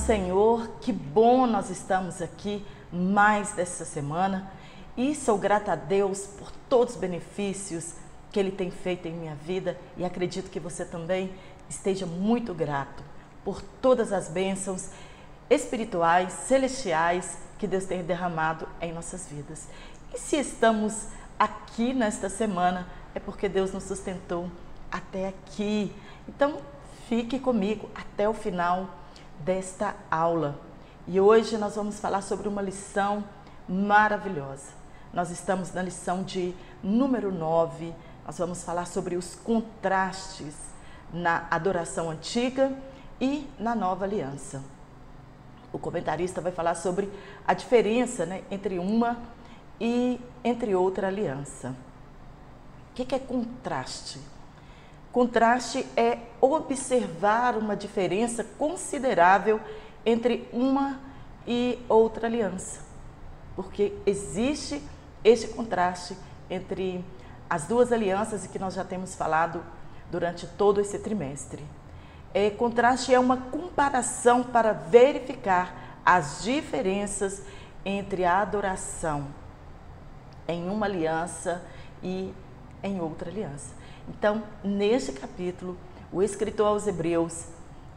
Senhor, que bom nós estamos aqui mais dessa semana e sou grata a Deus por todos os benefícios que Ele tem feito em minha vida e acredito que você também esteja muito grato por todas as bênçãos espirituais, celestiais que Deus tem derramado em nossas vidas. E se estamos aqui nesta semana é porque Deus nos sustentou até aqui. Então fique comigo até o final desta aula. E hoje nós vamos falar sobre uma lição maravilhosa. Nós estamos na lição de número 9. Nós vamos falar sobre os contrastes na adoração antiga e na nova aliança. O comentarista vai falar sobre a diferença, entre uma e entre outra aliança. O que é contraste? Contraste é observar uma diferença considerável entre uma e outra aliança, porque existe este contraste entre as duas alianças e que nós já temos falado durante todo esse trimestre. Contraste é uma comparação para verificar as diferenças entre a adoração em uma aliança e em outra aliança. Então, neste capítulo, o escritor aos Hebreus,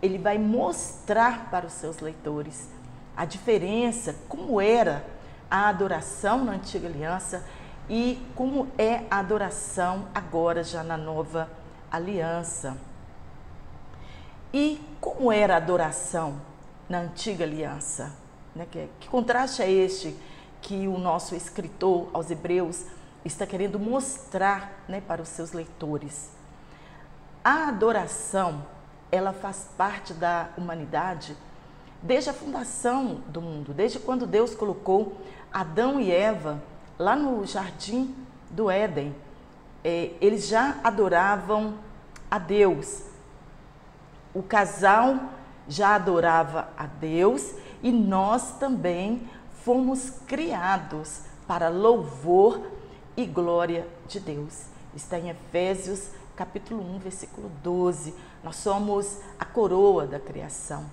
ele vai mostrar para os seus leitores a diferença, como era a adoração na antiga aliança e como é a adoração agora já na nova aliança. E como era a adoração na antiga aliança? Que contraste é este que o nosso escritor aos Hebreus está querendo mostrar para os seus leitores? A adoração, ela faz parte da humanidade desde a fundação do mundo, desde quando Deus colocou Adão e Eva lá no jardim do Éden. Eles já adoravam a Deus. O casal já adorava a Deus e nós também fomos criados para louvor e glória de Deus. Está em Efésios capítulo 1, versículo 12. Nós somos a coroa da criação.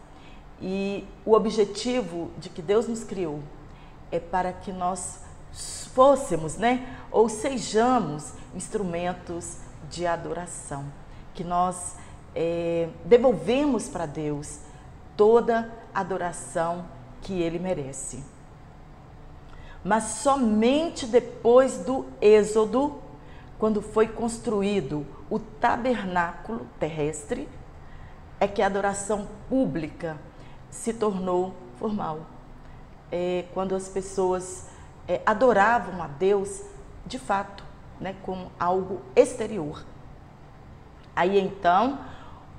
E o objetivo de que Deus nos criou é para que nós fôssemos, ou sejamos instrumentos de adoração, que nós devolvemos para Deus toda a adoração que Ele merece. Mas somente depois do Êxodo, quando foi construído o tabernáculo terrestre, é que a adoração pública se tornou formal. Quando as pessoas adoravam a Deus, de fato, como algo exterior. Aí então,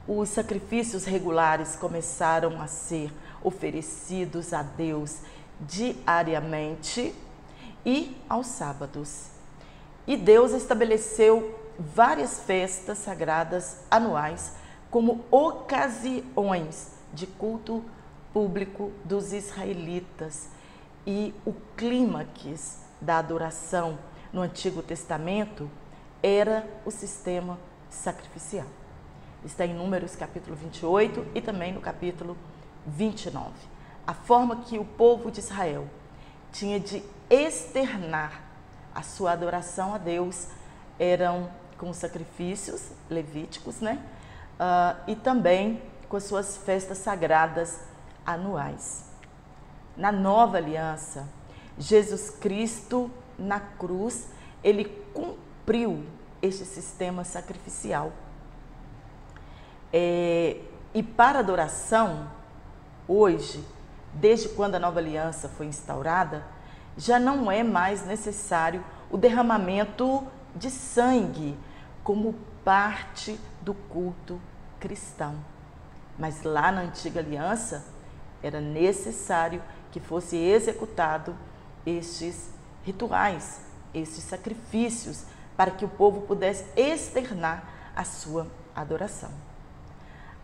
os sacrifícios regulares começaram a ser oferecidos a Deus diariamente e aos sábados. E Deus estabeleceu várias festas sagradas anuais como ocasiões de culto público dos israelitas. E o clímax da adoração no Antigo Testamento era o sistema sacrificial. Está em Números capítulo 28 e também no capítulo 29. A forma que o povo de Israel tinha de externar a sua adoração a Deus eram com sacrifícios levíticos, e também com as suas festas sagradas anuais. Na nova aliança, Jesus Cristo na cruz, ele cumpriu este sistema sacrificial. E para adoração, hoje, desde quando a nova aliança foi instaurada, já não é mais necessário o derramamento de sangue como parte do culto cristão. Mas lá na antiga aliança, era necessário que fosse executado estes rituais, estes sacrifícios, para que o povo pudesse externar a sua adoração.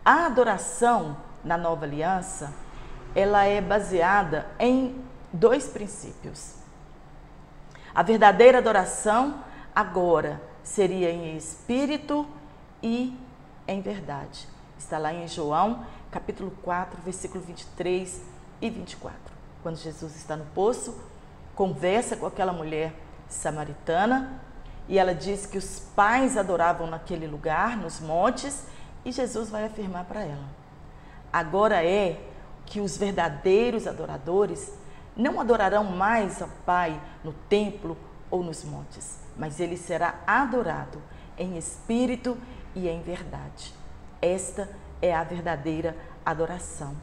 A adoração na nova aliança, ela é baseada em dois princípios. A verdadeira adoração agora seria em espírito e em verdade. Está lá em João capítulo 4, versículo 23 e 24. Quando Jesus está no poço, conversa com aquela mulher samaritana e ela diz que os pais adoravam naquele lugar, nos montes, e Jesus vai afirmar para ela: agora é que os verdadeiros adoradores não adorarão mais ao Pai no templo ou nos montes, mas ele será adorado em espírito e em verdade. Esta é a verdadeira adoração.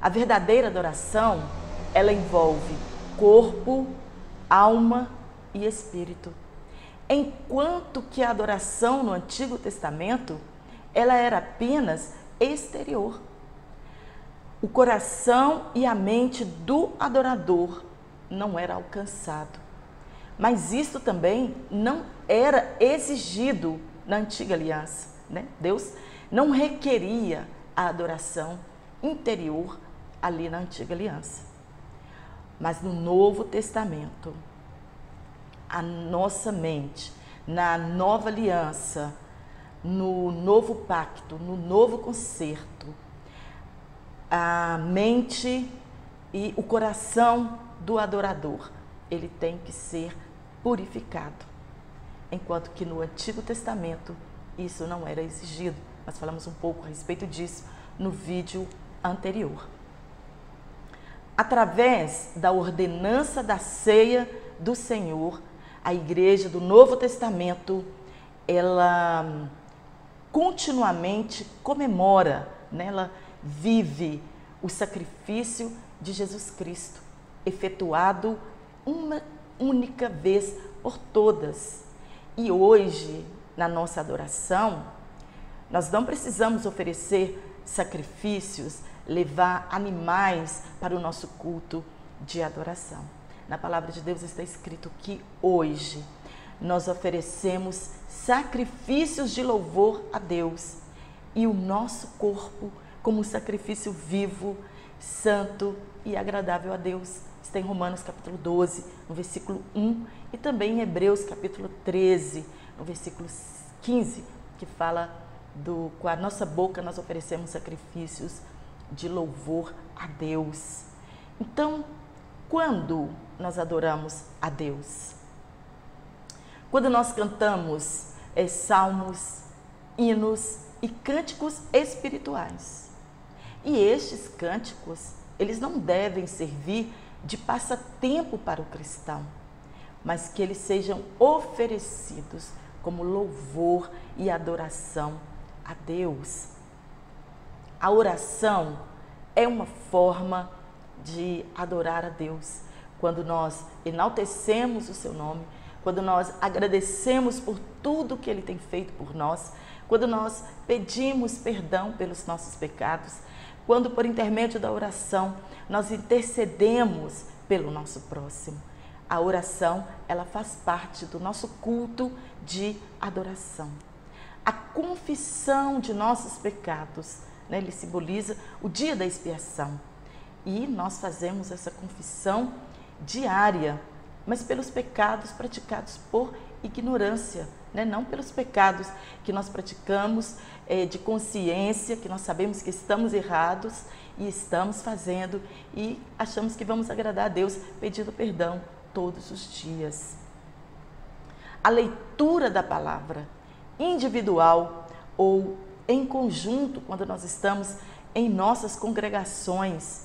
A verdadeira adoração, ela envolve corpo, alma e espírito. Enquanto que a adoração no Antigo Testamento, ela era apenas exterior. O coração e a mente do adorador não era alcançado. Mas isso também não era exigido na antiga aliança, né? Deus não requeria a adoração interior ali na antiga aliança. Mas no Novo Testamento, a nossa mente, na nova aliança, no novo pacto, no novo concerto, a mente e o coração do adorador, ele tem que ser purificado. Enquanto que no Antigo Testamento isso não era exigido. Nós falamos um pouco a respeito disso no vídeo anterior. Através da ordenança da ceia do Senhor, a igreja do Novo Testamento, ela continuamente comemora, né? Ela vive o sacrifício de Jesus Cristo, efetuado uma única vez por todas. E hoje, na nossa adoração, nós não precisamos oferecer sacrifícios, levar animais para o nosso culto de adoração. Na palavra de Deus está escrito que hoje nós oferecemos sacrifícios de louvor a Deus e o nosso corpo como sacrifício vivo, santo e agradável a Deus. Está em Romanos capítulo 12, no versículo 1, e também em Hebreus capítulo 13, no versículo 15, que fala com a nossa boca nós oferecemos sacrifícios de louvor a Deus. Então, quando nós adoramos a Deus? Quando nós cantamos salmos, hinos e cânticos espirituais. E estes cânticos, eles não devem servir de passatempo para o cristão, mas que eles sejam oferecidos como louvor e adoração a Deus. A oração é uma forma de adorar a Deus. Quando nós enaltecemos o seu nome, quando nós agradecemos por tudo que Ele tem feito por nós, quando nós pedimos perdão pelos nossos pecados, quando por intermédio da oração nós intercedemos pelo nosso próximo. A oração, ela faz parte do nosso culto de adoração. A confissão de nossos pecados, né, ele simboliza o dia da expiação. E nós fazemos essa confissão diária, mas pelos pecados praticados por ignorância, né? Não pelos pecados que nós praticamos de consciência, que nós sabemos que estamos errados e estamos fazendo e achamos que vamos agradar a Deus pedindo perdão todos os dias. A leitura da palavra individual ou em conjunto, quando nós estamos em nossas congregações,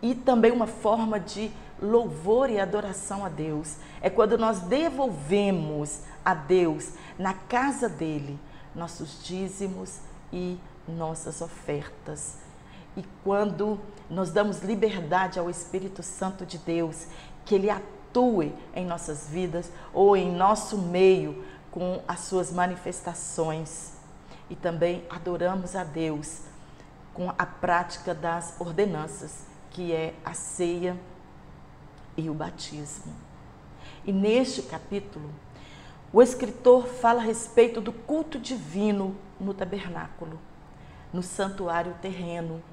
e também uma forma de louvor e adoração a Deus, é quando nós devolvemos a Deus, na casa dele, nossos dízimos e nossas ofertas. E quando nós damos liberdade ao Espírito Santo de Deus, que ele atue em nossas vidas ou em nosso meio com as suas manifestações. E também adoramos a Deus com a prática das ordenanças, que é a ceia e o batismo. E neste capítulo, o escritor fala a respeito do culto divino no tabernáculo, no santuário terreno.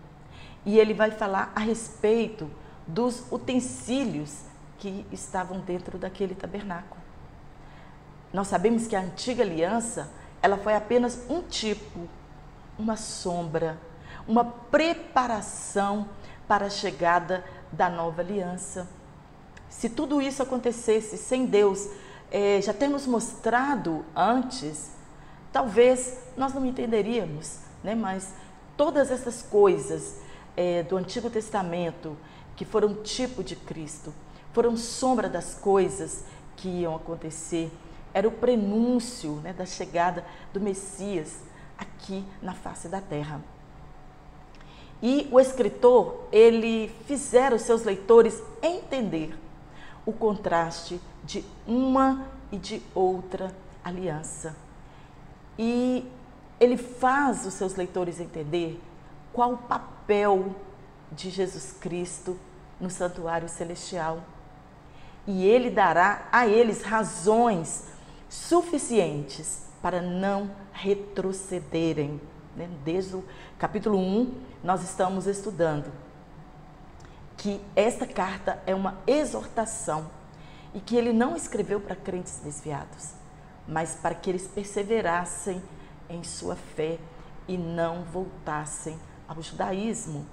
E ele vai falar a respeito dos utensílios que estavam dentro daquele tabernáculo. Nós sabemos que a antiga aliança, ela foi apenas um tipo, uma sombra, uma preparação para a chegada da nova aliança. Se tudo isso acontecesse sem Deus já ter nos mostrado antes, talvez nós não entenderíamos, né? Mas todas essas coisas do Antigo Testamento, que foram tipo de Cristo, foram sombra das coisas que iam acontecer, era o prenúncio, né, da chegada do Messias aqui na face da terra. E o escritor, ele fizera os seus leitores entender o contraste de uma e de outra aliança. E ele faz os seus leitores entender qual o papel de Jesus Cristo no santuário celestial. E ele dará a eles razões suficientes para não retrocederem. Desde o capítulo 1, nós estamos estudando que esta carta é uma exortação e que ele não escreveu para crentes desviados, mas para que eles perseverassem em sua fé e não voltassem ao judaísmo.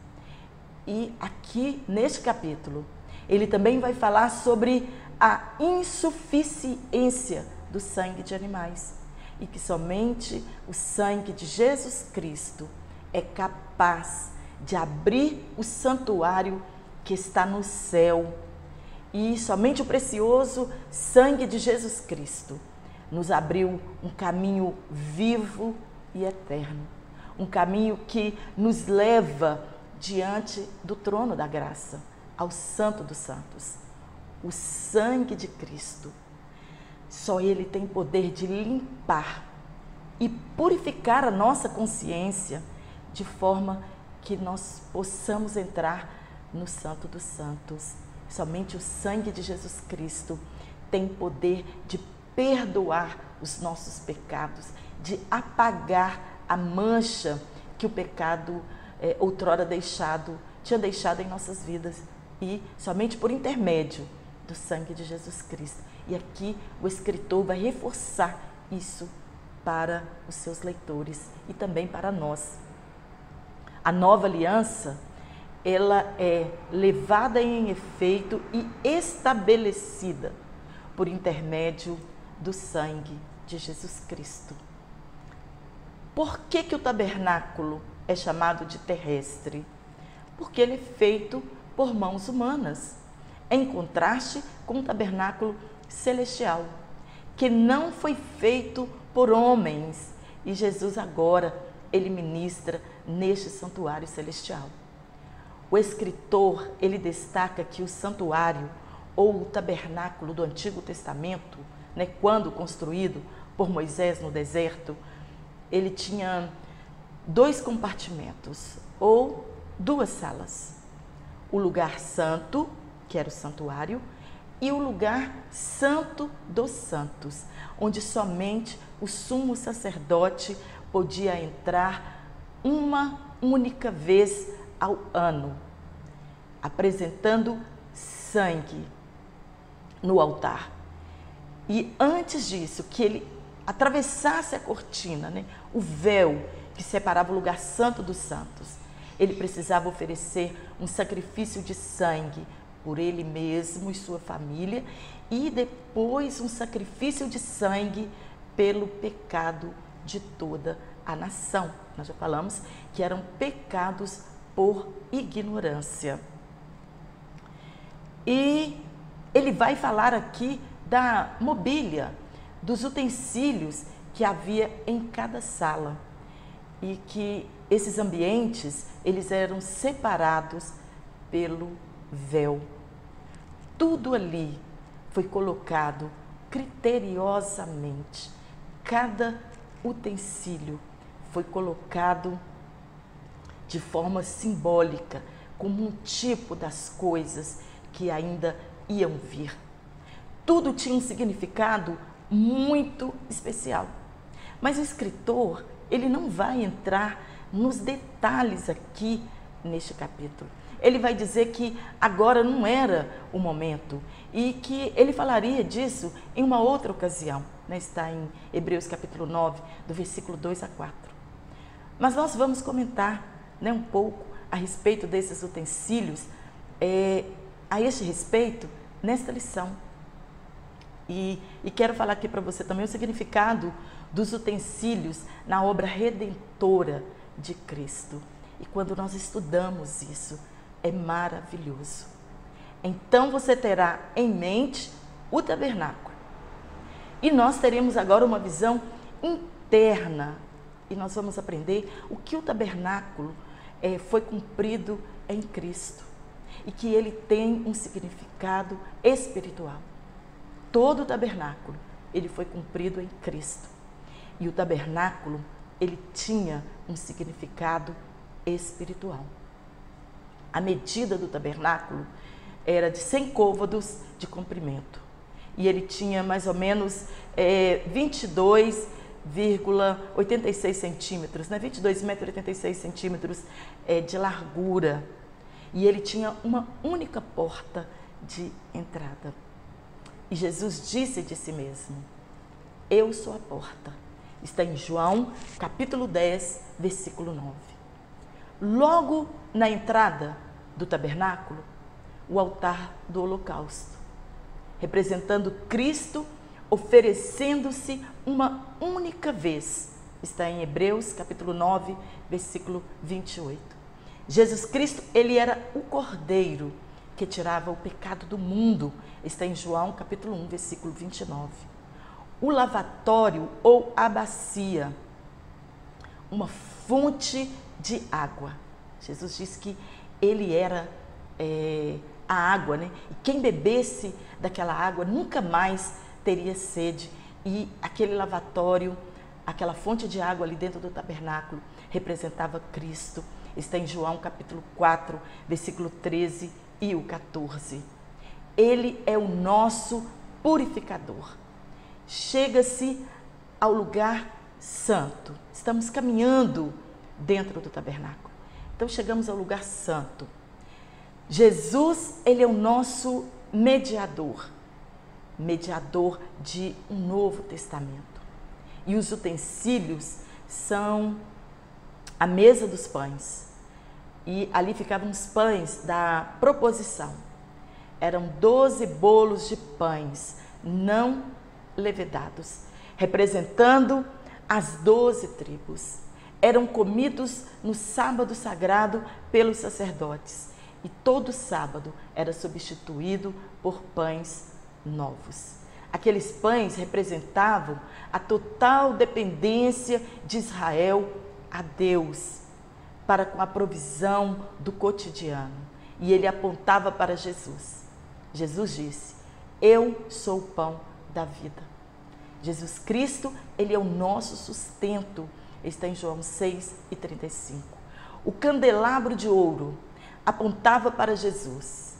E aqui, neste capítulo, ele também vai falar sobre a insuficiência do sangue de animais e que somente o sangue de Jesus Cristo é capaz de abrir o santuário que está no céu. E somente o precioso sangue de Jesus Cristo nos abriu um caminho vivo e eterno, um caminho que nos leva diante do trono da graça, ao Santo dos Santos. O sangue de Cristo, só Ele tem poder de limpar e purificar a nossa consciência de forma que nós possamos entrar no Santo dos Santos. Somente o sangue de Jesus Cristo tem poder de perdoar os nossos pecados, de apagar a mancha que o pecado outrora tinha deixado em nossas vidas, e somente por intermédio do sangue de Jesus Cristo. E aqui o escritor vai reforçar isso para os seus leitores e também para nós. A nova aliança, ela é levada em efeito e estabelecida por intermédio do sangue de Jesus Cristo. Por que o tabernáculo é chamado de terrestre? Porque ele é feito por mãos humanas, em contraste com o tabernáculo celestial, que não foi feito por homens, e Jesus agora, ele ministra neste santuário celestial. O escritor, ele destaca que o santuário, ou o tabernáculo do Antigo Testamento, quando construído por Moisés no deserto, ele tinha 2 compartimentos, ou 2 salas. O lugar santo, que era o santuário, e o lugar santo dos santos, onde somente o sumo sacerdote podia entrar uma única vez ao ano, apresentando sangue no altar. E antes disso, que ele atravessasse a cortina, o véu que separava o lugar santo dos santos, ele precisava oferecer um sacrifício de sangue por ele mesmo e sua família, e depois um sacrifício de sangue pelo pecado de toda a nação. Nós já falamos que eram pecados por ignorância. E ele vai falar aqui da mobília, dos utensílios que havia em cada sala, e que esses ambientes, eles eram separados pelo véu. Tudo ali foi colocado criteriosamente. Cada utensílio foi colocado de forma simbólica, como um tipo das coisas que ainda iam vir. Tudo tinha um significado muito especial. Mas o escritor, ele não vai entrar nos detalhes aqui neste capítulo. Ele vai dizer que agora não era o momento e que ele falaria disso em uma outra ocasião. Está em Hebreus capítulo 9, do versículo 2 a 4. Mas nós vamos comentar né, um pouco a respeito desses utensílios, a este respeito, nesta lição. E quero falar aqui para você também o significado dos utensílios na obra redentora de Cristo. E quando nós estudamos isso, é maravilhoso. Então você terá em mente o tabernáculo. E nós teremos agora uma visão interna. E nós vamos aprender o que o tabernáculo foi cumprido em Cristo. E que ele tem um significado espiritual. Todo o tabernáculo, ele foi cumprido em Cristo. E o tabernáculo, ele tinha um significado espiritual. A medida do tabernáculo era de 100 côvados de comprimento. E ele tinha mais ou menos 22,86 centímetros, né? 22,86 centímetros de largura. E ele tinha uma única porta de entrada. E Jesus disse de si mesmo: eu sou a porta. Está em João, capítulo 10, versículo 9. Logo na entrada do tabernáculo, o altar do holocausto, representando Cristo oferecendo-se uma única vez. Está em Hebreus, capítulo 9, versículo 28. Jesus Cristo, ele era o Cordeiro que tirava o pecado do mundo. Está em João, capítulo 1, versículo 29. O lavatório ou a bacia, uma fonte de água. Jesus disse que ele era a água, né? E quem bebesse daquela água nunca mais teria sede. E aquele lavatório, aquela fonte de água ali dentro do tabernáculo, representava Cristo. Está em João capítulo 4, versículo 13 e o 14. Ele é o nosso purificador. Chega-se ao lugar santo. Estamos caminhando dentro do tabernáculo. Então chegamos ao lugar santo. Jesus, ele é o nosso mediador. Mediador de um novo testamento. E os utensílios são a mesa dos pães. E ali ficavam os pães da proposição. Eram 12 bolos de pães não levedados, representando as 12 tribos. Eram comidos no sábado sagrado pelos sacerdotes. E todo sábado era substituído por pães novos. Aqueles pães representavam a total dependência de Israel a Deus para com a provisão do cotidiano. E ele apontava para Jesus. Jesus disse: eu sou o pão da vida. Jesus Cristo, ele é o nosso sustento. Está em João 6:35. O candelabro de ouro apontava para Jesus.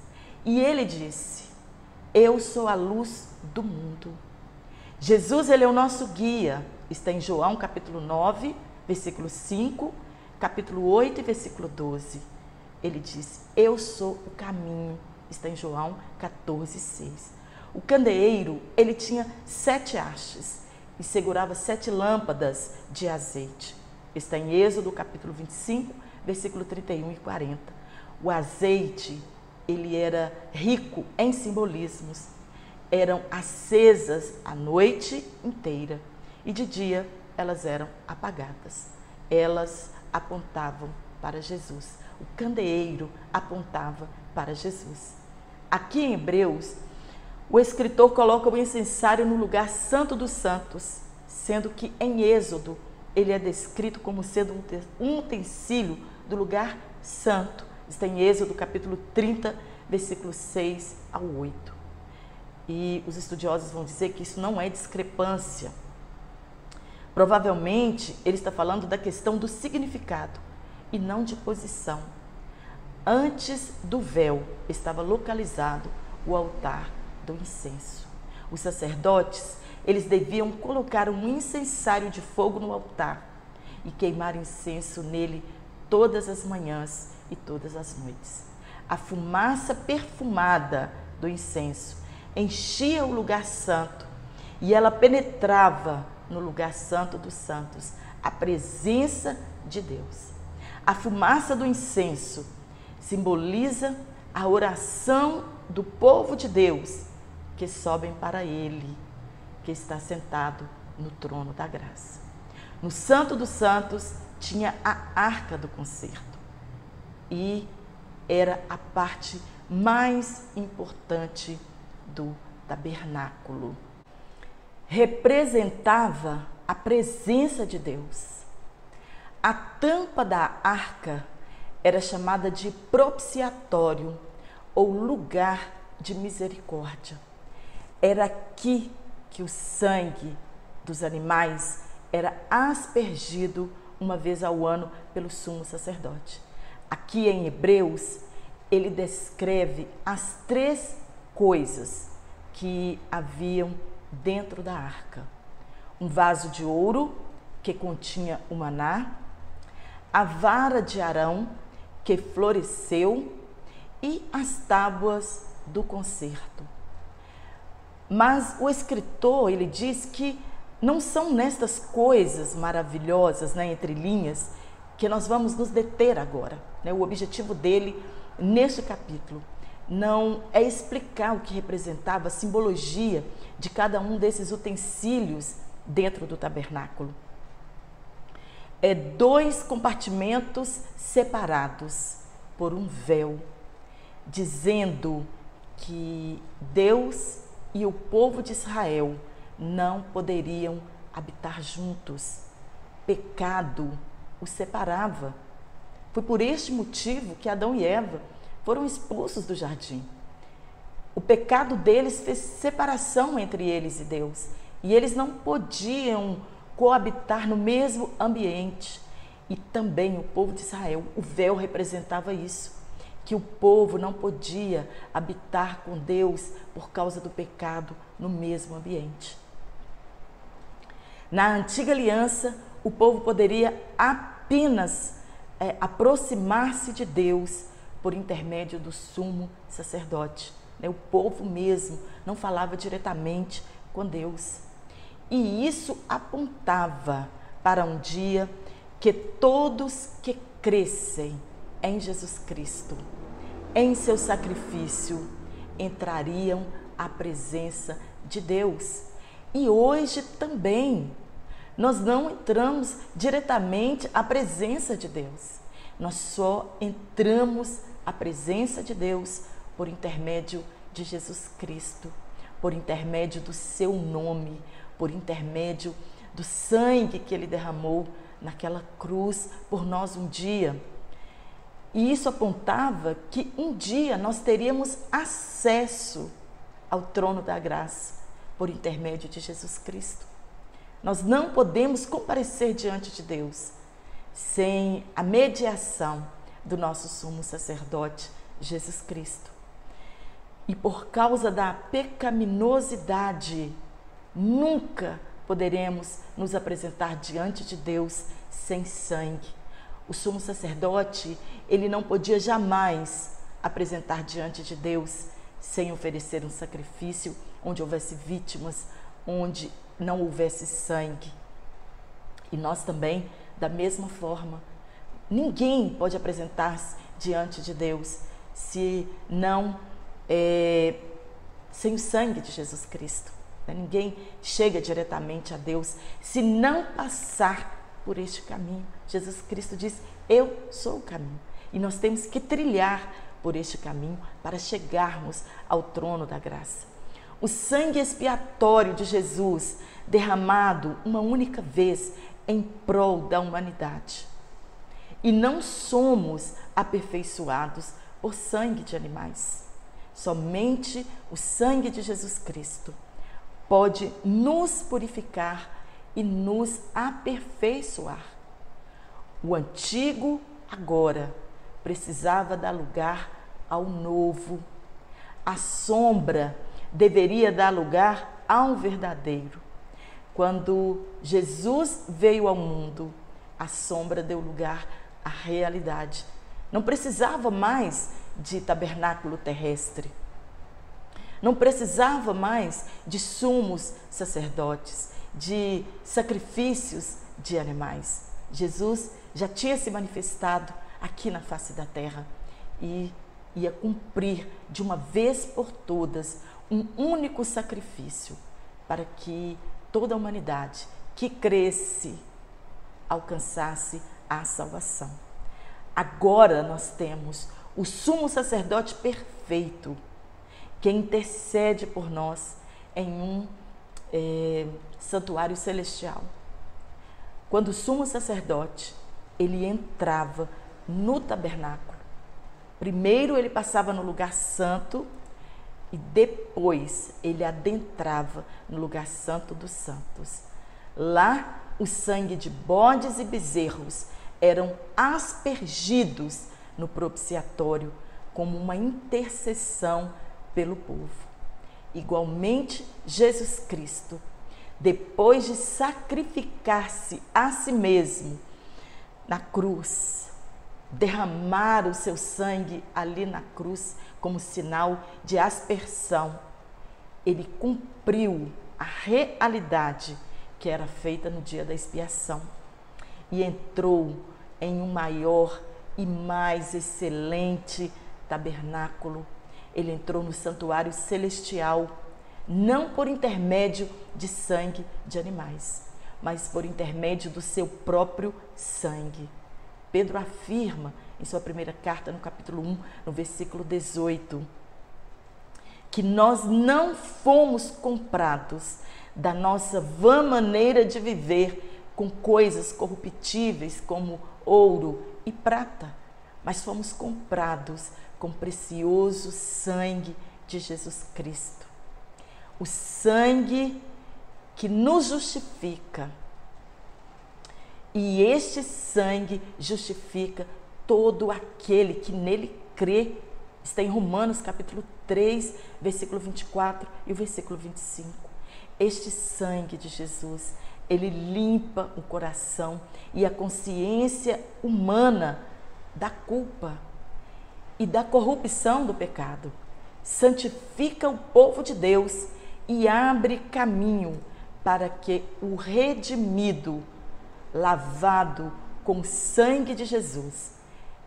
E ele disse: eu sou a luz do mundo. Jesus, ele é o nosso guia. Está em João capítulo 9, versículo 5, capítulo 8 e versículo 12. Ele diz: eu sou o caminho. Está em João 14, 6. O candeeiro, ele tinha 7 hastes e segurava 7 lâmpadas de azeite. Está em Êxodo capítulo 25, versículo 31 e 40. O azeite, ele era rico em simbolismos. Eram acesas a noite inteira e de dia elas eram apagadas. Elas apontavam para Jesus. O candeeiro apontava para Jesus. Aqui em Hebreus, o escritor coloca o incensário no lugar santo dos santos, sendo que em Êxodo ele é descrito como sendo um utensílio do lugar santo. Está em Êxodo capítulo 30, versículos 6 ao 8. E os estudiosos vão dizer que isso não é discrepância. Provavelmente ele está falando da questão do significado e não de posição. Antes do véu estava localizado o altar do incenso. Os sacerdotes, eles deviam colocar um incensário de fogo no altar e queimar incenso nele todas as manhãs e todas as noites. A fumaça perfumada do incenso enchia o lugar santo e ela penetrava no lugar santo dos santos, a presença de Deus. A fumaça do incenso simboliza a oração do povo de Deus que sobem para Ele, que está sentado no trono da graça. No Santo dos Santos tinha a Arca do Concerto e era a parte mais importante do tabernáculo. Representava a presença de Deus. A tampa da arca era chamada de propiciatório ou lugar de misericórdia. Era aqui que o sangue dos animais era aspergido uma vez ao ano pelo sumo sacerdote. Aqui em Hebreus, ele descreve as 3 coisas que haviam dentro da arca: um vaso de ouro que continha o maná, a vara de Arão que floresceu e as tábuas do concerto. Mas o escritor, ele diz que não são nestas coisas maravilhosas, entre linhas, que nós vamos nos deter agora. O objetivo dele, neste capítulo, não é explicar o que representava a simbologia de cada um desses utensílios dentro do tabernáculo. 2 compartimentos separados por um véu, dizendo que Deus e o povo de Israel não poderiam habitar juntos. Pecado os separava. Foi por este motivo que Adão e Eva foram expulsos do jardim. O pecado deles fez separação entre eles e Deus, e eles não podiam coabitar no mesmo ambiente. E também o povo de Israel, o véu representava isso, que o povo não podia habitar com Deus por causa do pecado no mesmo ambiente. Na antiga aliança, o povo poderia apenas aproximar-se de Deus por intermédio do sumo sacerdote. O povo mesmo não falava diretamente com Deus. E isso apontava para um dia que todos que crescem em Jesus Cristo, em seu sacrifício, entrariam à presença de Deus. E hoje também nós não entramos diretamente à presença de Deus. Nós só entramos à presença de Deus por intermédio de Jesus Cristo, por intermédio do seu nome, por intermédio do sangue que ele derramou naquela cruz por nós um dia. E isso apontava que um dia nós teríamos acesso ao trono da graça por intermédio de Jesus Cristo. Nós não podemos comparecer diante de Deus sem a mediação do nosso sumo sacerdote, Jesus Cristo. E por causa da pecaminosidade, nunca poderemos nos apresentar diante de Deus sem sangue. O sumo sacerdote, ele não podia jamais apresentar diante de Deus sem oferecer um sacrifício onde houvesse vítimas, onde não houvesse sangue. E nós também, da mesma forma, ninguém pode apresentar-se diante de Deus se não sem o sangue de Jesus Cristo. Ninguém chega diretamente a Deus se não passar por este caminho. Jesus Cristo diz: eu sou o caminho. E nós temos que trilhar por este caminho para chegarmos ao trono da graça. O sangue expiatório de Jesus, derramado uma única vez em prol da humanidade. E não somos aperfeiçoados por sangue de animais. Somente o sangue de Jesus Cristo pode nos purificar e nos aperfeiçoar. O antigo agora precisava dar lugar ao novo. A sombra deveria dar lugar ao verdadeiro. Quando Jesus veio ao mundo, a sombra deu lugar à realidade. Não precisava mais de tabernáculo terrestre. Não precisava mais de sumos sacerdotes, de sacrifícios de animais. Jesus já tinha se manifestado aqui na face da terra e ia cumprir de uma vez por todas um único sacrifício para que toda a humanidade que cresce alcançasse a salvação. Agora nós temos o sumo sacerdote perfeito que intercede por nós em um santuário celestial. Quando o sumo sacerdote ele entrava no tabernáculo, primeiro ele passava no lugar santo e depois ele adentrava no lugar santo dos santos. Lá o sangue de bodes e bezerros eram aspergidos no propiciatório como uma intercessão pelo povo. Igualmente, Jesus Cristo, depois de sacrificar-se a si mesmo na cruz, derramar o seu sangue ali na cruz como sinal de aspersão, ele cumpriu a realidade que era feita no dia da expiação e entrou em um maior e mais excelente tabernáculo. Ele entrou no santuário celestial, não por intermédio de sangue de animais, mas por intermédio do seu próprio sangue. Pedro afirma em sua primeira carta, no capítulo 1, no versículo 18, que nós não fomos comprados da nossa vã maneira de viver com coisas corruptíveis como ouro e prata, mas fomos comprados com precioso sangue de Jesus Cristo. O sangue que nos justifica. E este sangue justifica todo aquele que nele crê. Está em Romanos capítulo 3, versículo 24 e o versículo 25. Este sangue de Jesus, ele limpa o coração e a consciência humana da culpa e da corrupção do pecado. Santifica o povo de Deus e abre caminho para que o redimido, lavado com o sangue de Jesus,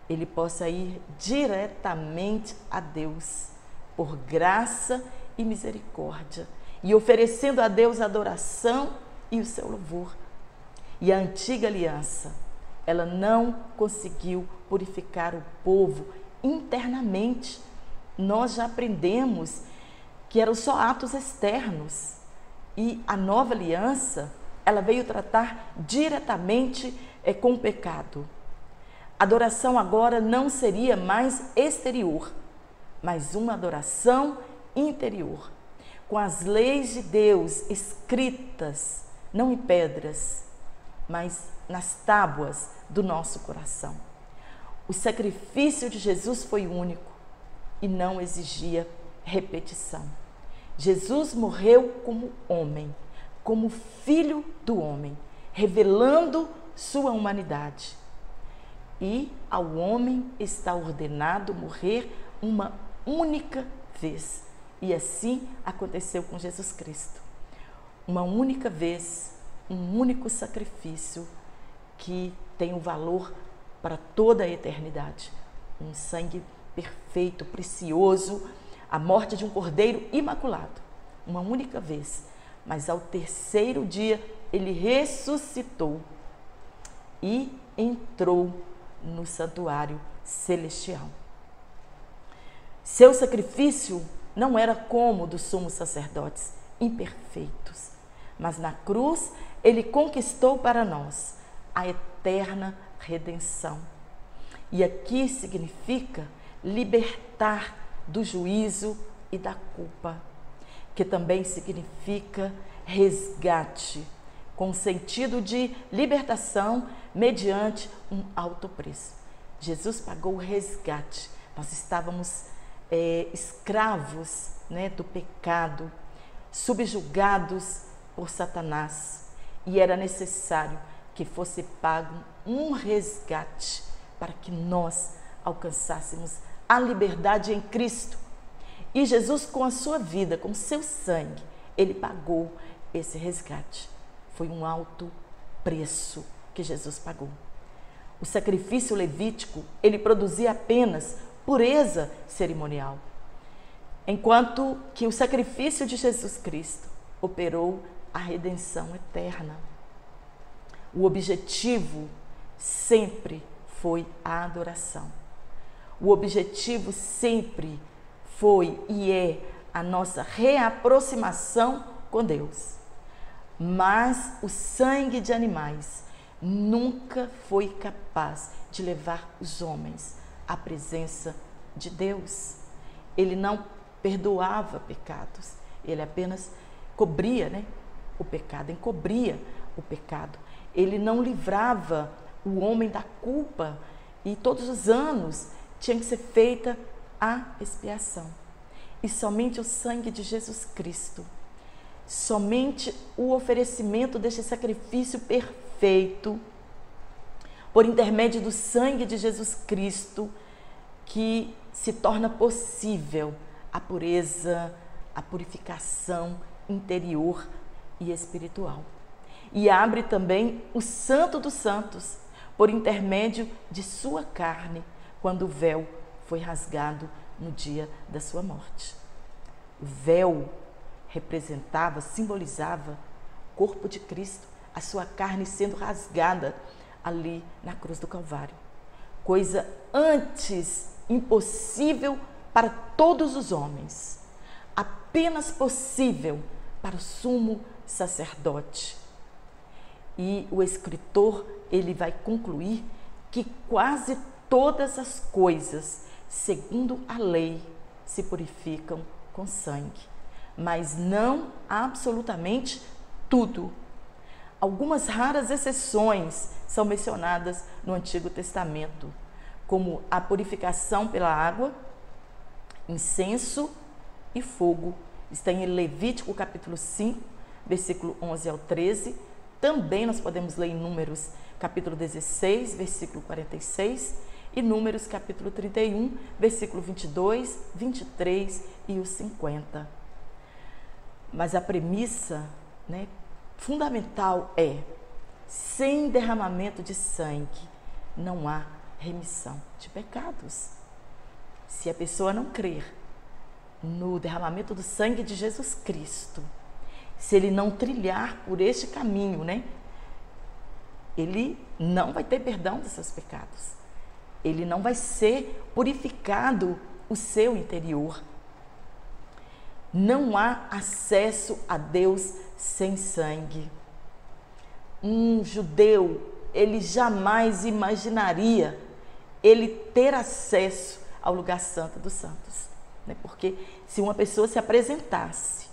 ele possa ir diretamente a Deus por graça e misericórdia e oferecendo a Deus a adoração e o seu louvor. E a antiga aliança, ela não conseguiu purificar o povo internamente. Nós já aprendemos que eram só atos externos e a nova aliança, ela veio tratar diretamente com o pecado. A adoração agora não seria mais exterior, mas uma adoração interior, com as leis de Deus escritas, não em pedras, mas nas tábuas do nosso coração. O sacrifício de Jesus foi único e não exigia repetição. Jesus morreu como homem, como filho do homem, revelando sua humanidade. E ao homem está ordenado morrer uma única vez. E assim aconteceu com Jesus Cristo. Uma única vez, um único sacrifício que tem o valor para toda a eternidade. Um sangue perfeito, precioso, a morte de um cordeiro imaculado. Uma única vez. Mas ao terceiro dia ele ressuscitou e entrou no santuário celestial. Seu sacrifício não era como o dos sumos sacerdotes, imperfeitos, mas na cruz ele conquistou para nós a eterna redenção. E aqui significa libertar do juízo e da culpa, que também significa resgate, com sentido de libertação mediante um alto preço. Jesus pagou o resgate. Nós estávamos escravos, do pecado, subjugados por Satanás, e era necessário que fosse pago um resgate para que nós alcançássemos a liberdade em Cristo. E Jesus, com a sua vida, com o seu sangue, ele pagou esse resgate. Foi um alto preço que Jesus pagou. O sacrifício levítico, ele produzia apenas pureza cerimonial, enquanto que o sacrifício de Jesus Cristo operou a redenção eterna. O objetivo sempre foi a adoração. O objetivo sempre foi e é a nossa reaproximação com Deus. Mas o sangue de animais nunca foi capaz de levar os homens à presença de Deus. Ele não perdoava pecados, ele apenas cobria, o pecado, encobria o pecado. Ele não livrava o homem da culpa e todos os anos tinha que ser feita a expiação. E somente o sangue de Jesus Cristo, somente o oferecimento deste sacrifício perfeito, por intermédio do sangue de Jesus Cristo, que se torna possível a pureza, a purificação interior e espiritual. E abre também o Santo dos Santos, por intermédio de sua carne, quando o véu foi rasgado no dia da sua morte. O véu representava, simbolizava o corpo de Cristo, a sua carne sendo rasgada ali na cruz do Calvário. Coisa antes impossível para todos os homens, apenas possível para o sumo sacerdote. E o escritor, ele vai concluir que quase todas as coisas, segundo a lei, se purificam com sangue, mas não absolutamente tudo. Algumas raras exceções são mencionadas no Antigo Testamento, como a purificação pela água, incenso e fogo. Está em Levítico capítulo 5, versículo 11 ao 13. Também nós podemos ler em Números capítulo 16, versículo 46, e Números capítulo 31, versículo 22, 23 e o 50. Mas a premissa, fundamental é: sem derramamento de sangue não há remissão de pecados. Se a pessoa não crer no derramamento do sangue de Jesus Cristo, se ele não trilhar por este caminho, ele não vai ter perdão dos seus pecados. Ele não vai ser purificado o seu interior. Não há acesso a Deus sem sangue. Um judeu, ele jamais imaginaria ele ter acesso ao lugar santo dos santos, Porque se uma pessoa se apresentasse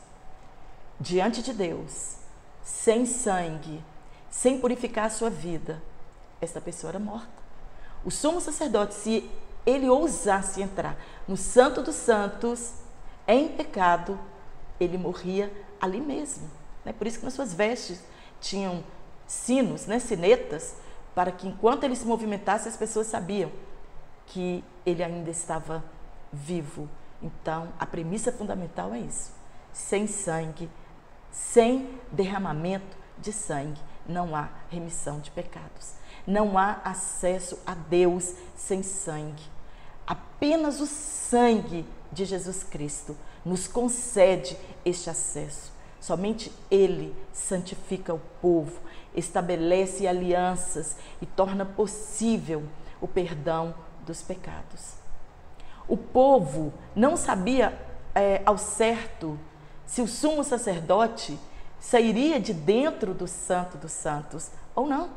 diante de Deus sem sangue, sem purificar a sua vida, essa pessoa era morta. O sumo sacerdote, se ele ousasse entrar no Santo dos Santos em pecado, ele morria ali mesmo. Por isso que nas suas vestes tinham sinos, sinetas, para que enquanto ele se movimentasse, as pessoas sabiam que ele ainda estava vivo. Então, a premissa fundamental é isso: sem sangue, sem derramamento de sangue, não há remissão de pecados. Não há acesso a Deus sem sangue. Apenas o sangue de Jesus Cristo nos concede este acesso. Somente Ele santifica o povo, estabelece alianças e torna possível o perdão dos pecados. O povo não sabia ao certo se o sumo sacerdote sairia de dentro do Santo dos Santos ou não,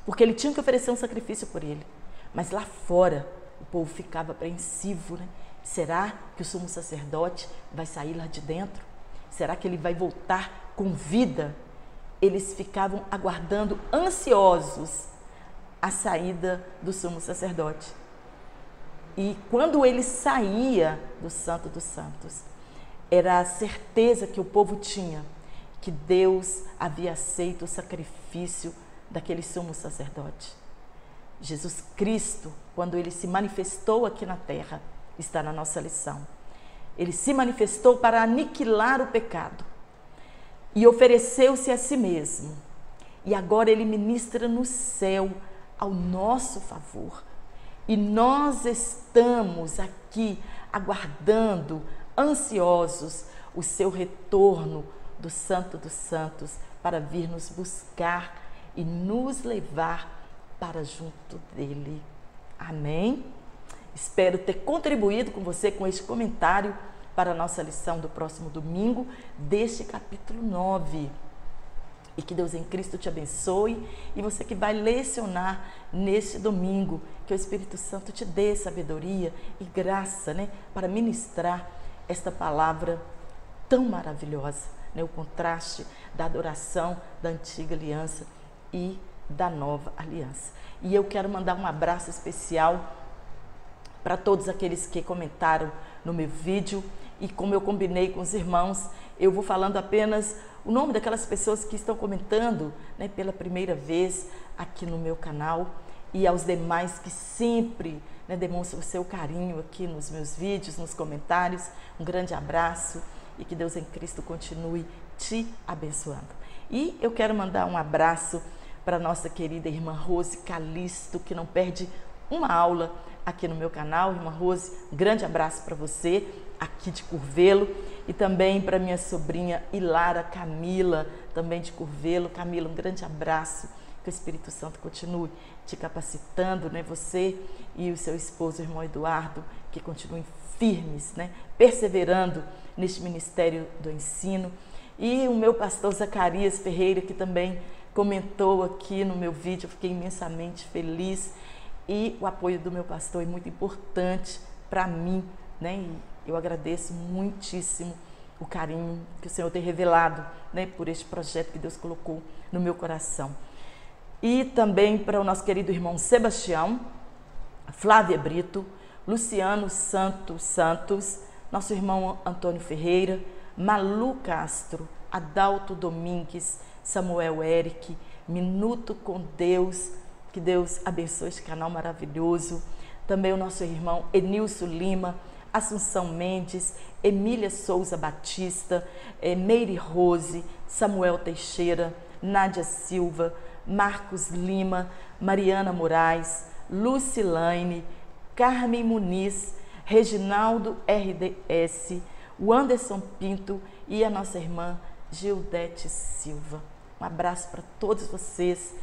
porque ele tinha que oferecer um sacrifício por ele. Mas lá fora o povo ficava apreensivo, Será que o sumo sacerdote vai sair lá de dentro? Será que ele vai voltar com vida? Eles ficavam aguardando, ansiosos, a saída do sumo sacerdote. E quando ele saía do Santo dos Santos, era a certeza que o povo tinha que Deus havia aceito o sacrifício daquele sumo sacerdote. Jesus Cristo, quando ele se manifestou aqui na terra, está na nossa lição. Ele se manifestou para aniquilar o pecado e ofereceu-se a si mesmo. E agora ele ministra no céu ao nosso favor. E nós estamos aqui aguardando, ansiosos, o seu retorno do Santo dos Santos para vir nos buscar e nos levar para junto dele. Amém? Espero ter contribuído com você com este comentário para a nossa lição do próximo domingo, deste capítulo 9. E que Deus em Cristo te abençoe. E você que vai lecionar neste domingo, que o Espírito Santo te dê sabedoria e graça, para ministrar esta palavra tão maravilhosa, o contraste da adoração da antiga aliança e da nova aliança. E eu quero mandar um abraço especial para todos aqueles que comentaram no meu vídeo. E como eu combinei com os irmãos, eu vou falando apenas o nome daquelas pessoas que estão comentando pela primeira vez aqui no meu canal, e aos demais que sempre demonstram o seu carinho aqui nos meus vídeos, nos comentários. Um grande abraço e que Deus em Cristo continue te abençoando. E eu quero mandar um abraço para nossa querida irmã Rose Calisto, que não perde uma aula aqui no meu canal. Irmã Rose, um grande abraço para você, aqui de Curvelo, e também para minha sobrinha Ilara Camila, também de Curvelo. Camila, um grande abraço, que o Espírito Santo continue te capacitando, você e o seu esposo, irmão Eduardo, que continuem firmes, perseverando neste ministério do ensino. E o meu pastor Zacarias Ferreira, que também comentou aqui no meu vídeo, eu fiquei imensamente feliz. E o apoio do meu pastor é muito importante para mim, E eu agradeço muitíssimo o carinho que o Senhor tem revelado, por este projeto que Deus colocou no meu coração. E também para o nosso querido irmão Sebastião, Flávia Brito, Luciano Santos, nosso irmão Antônio Ferreira, Malu Castro, Adalto Domingues, Samuel Eric, Minuto com Deus. Que Deus abençoe este canal maravilhoso. Também o nosso irmão Enilson Lima, Assunção Mendes, Emília Souza Batista, Meire Rose, Samuel Teixeira, Nádia Silva, Marcos Lima, Mariana Moraes, Lucilane, Carmen Muniz, Reginaldo RDS, o Anderson Pinto e a nossa irmã Gildete Silva. Um abraço para todos vocês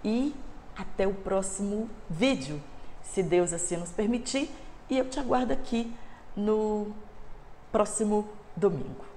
e até o próximo vídeo, se Deus assim nos permitir, e eu te aguardo aqui no próximo domingo.